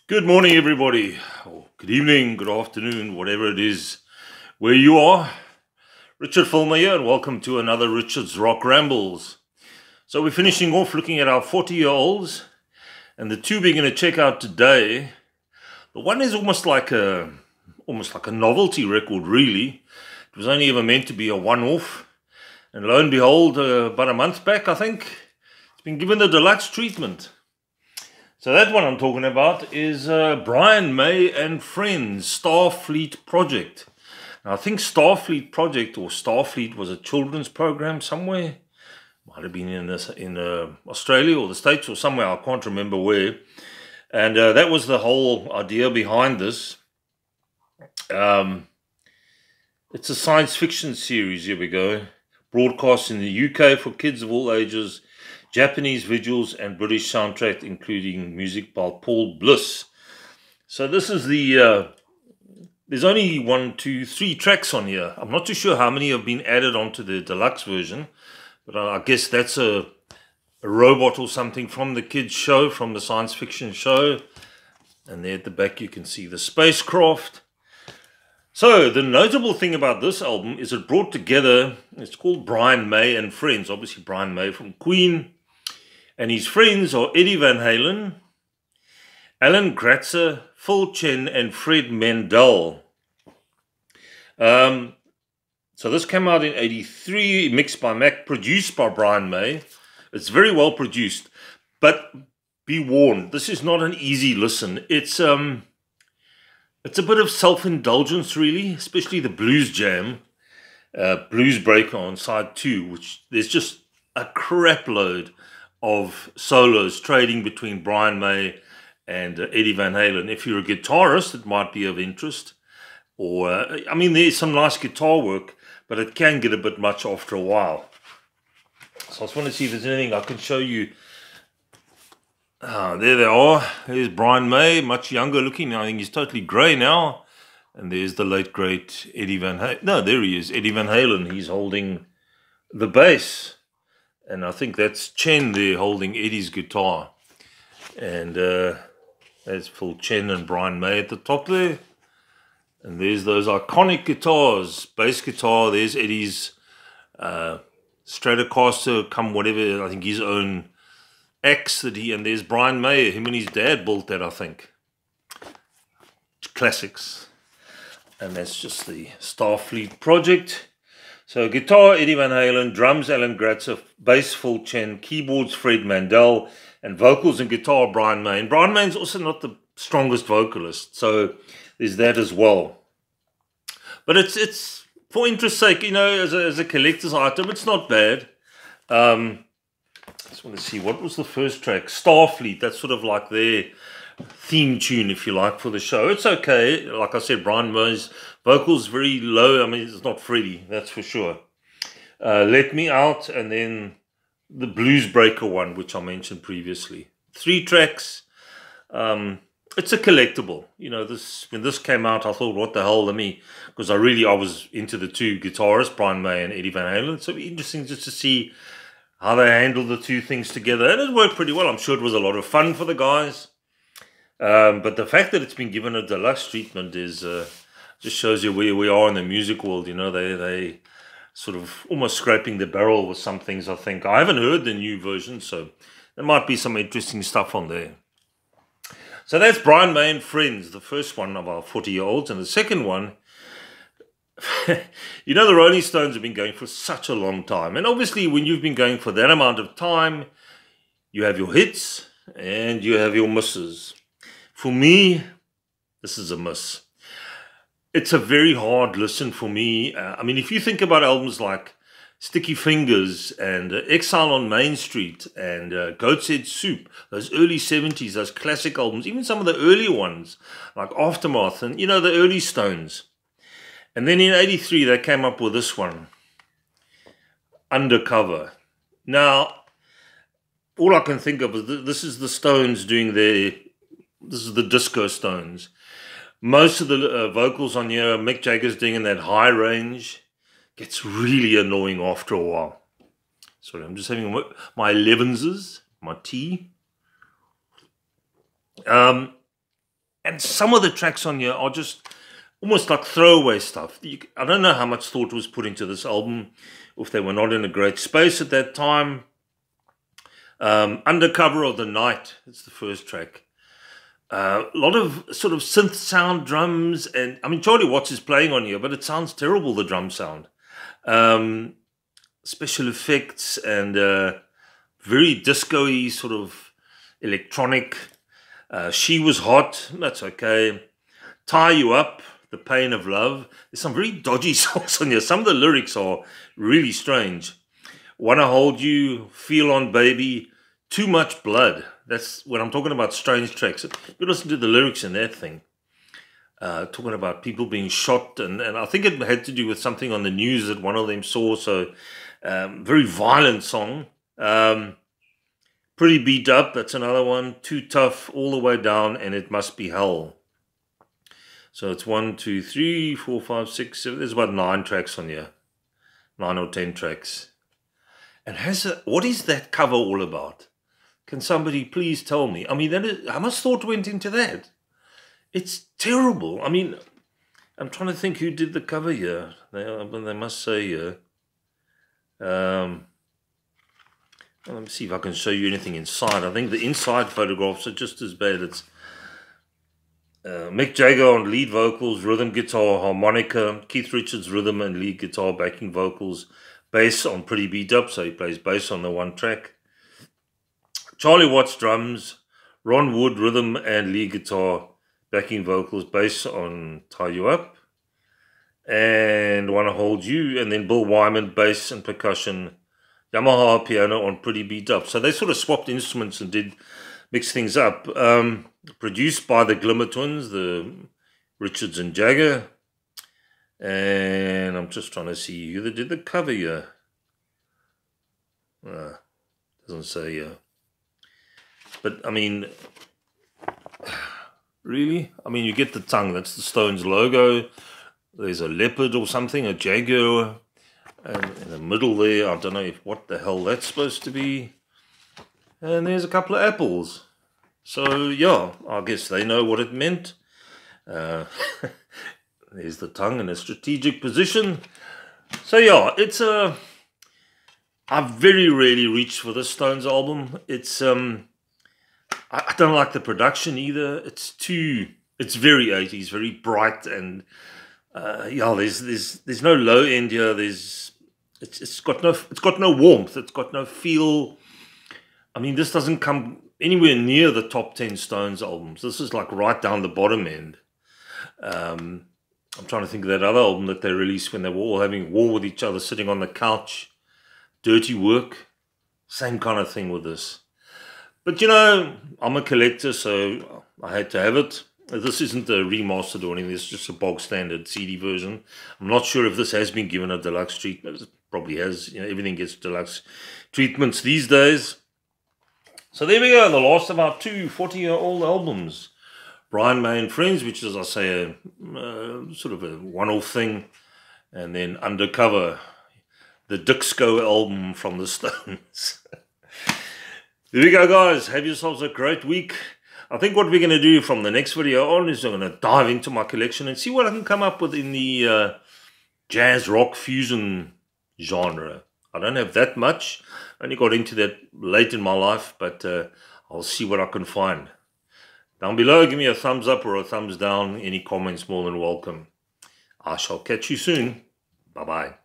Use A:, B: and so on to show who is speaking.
A: Good morning, everybody, or good evening, good afternoon, whatever it is where you are. Richard Fulmer here, and welcome to another Richard's Rock Rambles. So we're finishing off looking at our 40-year-olds, and the two we're going to check out today. The one is almost like a novelty record, really. It was only ever meant to be a one-off, and lo and behold, about a month back, I think, it's been given the deluxe treatment. So that one I'm talking about is Brian May and Friends, Starfleet Project. Now, I think Starfleet Project or Starfleet was a children's program somewhere. Might have been in Australia or the States or somewhere, I can't remember where. And that was the whole idea behind this. It's a science fiction series, here we go. Broadcast in the UK for kids of all ages. Japanese visuals and British soundtrack, including music by Paul Bliss. So this is the, there's only 3 tracks on here. I'm not too sure how many have been added onto the deluxe version, but I guess that's a robot or something from the kids' show, from the science fiction show. And there at the back you can see the spacecraft. So the notable thing about this album is it brought together, it's called Brian May and Friends, obviously Brian May from Queen. And his friends are Eddie Van Halen, Alan Gratzer, Phil Chen, and Fred Mendel. So this came out in '83, mixed by Mac, produced by Brian May. It's very well produced, but be warned, this is not an easy listen. It's a bit of self-indulgence, really, especially the blues jam, Blues Breaker on side 2, which there's just a crap load of solos trading between Brian May and Eddie Van Halen. If you're a guitarist, it might be of interest. Or, I mean, there's some nice guitar work, but it can get a bit much after a while. So I just want to see if there's anything I can show you. There they are. There's Brian May, much younger looking. I think he's totally grey now. And there's the late, great Eddie Van Halen. No, there he is, Eddie Van Halen. He's holding the bass. And I think that's Chen there holding Eddie's guitar. And there's Phil Chen and Brian May at the top there. And there's those iconic guitars. Bass guitar, there's Eddie's Stratocaster, come whatever, I think his own axe that and there's Brian May, him and his dad built that, I think. Classics. And that's just the Starfleet Project. So guitar, Eddie Van Halen, drums, Alan Gratzer, bass, Phil Chen, keyboards, Fred Mandel, and vocals and guitar, Brian May. And Brian May's also not the strongest vocalist, so there's that as well. But it's for interest's sake, you know, as a collector's item, it's not bad. I just want to see, what was the first track? Starfleet, that's sort of like their theme tune, if you like, for the show. It's okay. Like I said, Brian May's vocals very low. I mean, it's not Freddie, that's for sure. Let Me Out, and then the Blues Breaker one, which I mentioned previously. 3 tracks. It's a collectible. You know, when this came out, I thought, what the hell, because I was into the 2 guitarists, Brian May and Eddie Van Halen. So it'd be interesting just to see how they handle the 2 things together. And it worked pretty well. I'm sure it was a lot of fun for the guys. But the fact that it's been given a deluxe treatment is just shows you where we are in the music world. You know, they sort of almost scraping the barrel with some things, I think. I haven't heard the new version, so there might be some interesting stuff on there. So that's Brian May and Friends, the first one of our 40-year-olds. And the second one, you know, the Rolling Stones have been going for such a long time. And obviously, when you've been going for that amount of time, you have your hits and you have your misses. For me, this is a miss. It's a very hard listen for me. I mean, if you think about albums like Sticky Fingers and Exile on Main Street and Goat's Head Soup, those early 70s, those classic albums, even some of the earlier ones like Aftermath and, you know, the early Stones. And then in '83, they came up with this one, Undercover. Now, all I can think of is this is the Stones doing this is the Disco Stones. Most of the vocals on here, Mick Jagger's doing in that high range. Gets really annoying after a while. Sorry, I'm just having my 11s, my tea. And some of the tracks on here are just almost like throwaway stuff. I don't know how much thought was put into this album, if they were not in a great space at that time. Undercover of the Night, it's the first track. A lot of sort of synth sound, drums, and I mean Charlie Watts is playing on here, but it sounds terrible, the drum sound. Special effects and very disco-y, sort of electronic. She Was Hot, that's okay. Tie You Up, The Pain of Love. There's some very dodgy songs on here. Some of the lyrics are really strange. Wanna Hold You, Feel On Baby, Too Much Blood. That's when I'm talking about strange tracks. You listen to the lyrics in that thing. Talking about people being shot, and I think it had to do with something on the news that one of them saw. So, very violent song. Pretty Beat Up, that's another one. Too Tough, All the Way Down, and It Must Be Hell. So it's 1, 2, 3, 4, 5, 6, 7. There's about 9 tracks on here. 9 or 10 tracks. And what is that cover all about? Can somebody please tell me? I mean, how much thought went into that? It's terrible. I mean, I'm trying to think who did the cover here. They must say here. Let me see if I can show you anything inside. I think the inside photographs are just as bad. It's Mick Jagger on lead vocals, rhythm guitar, harmonica, Keith Richards rhythm and lead guitar, backing vocals, bass on Pretty Beat Up, so he plays bass on the one track. Charlie Watts drums, Ron Wood rhythm and lead guitar, backing vocals, bass on Tie You Up, and Wanna Hold You, and then Bill Wyman bass and percussion, Yamaha piano on Pretty Beat Up. So they sort of swapped instruments and did mix things up. Produced by the Glimmer Twins, the Richards and Jagger. And I'm just trying to see who did the cover here. Doesn't say here. But, I mean, really? I mean, you get the tongue. That's the Stones logo. There's a leopard or something, a jaguar. And in the middle there, I don't know what the hell that's supposed to be. And there's a couple of apples. So, yeah, I guess they know what it meant. There's the tongue in a strategic position. So, yeah, it's a... I've very rarely reached for this Stones album. It's... I don't like the production either. It's very 80s, very bright, and yeah, there's no low end here. It's got no warmth. It's got no feel. I mean, this doesn't come anywhere near the top 10 Stones albums. This is like right down the bottom end. I'm trying to think of that other album that they released when they were all having war with each other, sitting on the couch. Dirty Work. Same kind of thing with this. But, you know, I'm a collector, so I had to have it. This isn't a remastered or anything. It's just a bog standard CD version. I'm not sure if this has been given a deluxe treatment. It probably has. You know, everything gets deluxe treatments these days. So there we go. The last of our 2 40-year-old albums. Brian May and Friends, which is, I say, sort of a one-off thing. And then Undercover, the Dixco album from the Stones. There we go, guys. Have yourselves a great week. I think what we're going to do from the next video on is I'm going to dive into my collection and see what I can come up with in the jazz rock fusion genre. I don't have that much. I only got into that late in my life, but I'll see what I can find. Down below, give me a thumbs up or a thumbs down. Any comments more than welcome. I shall catch you soon. Bye-bye.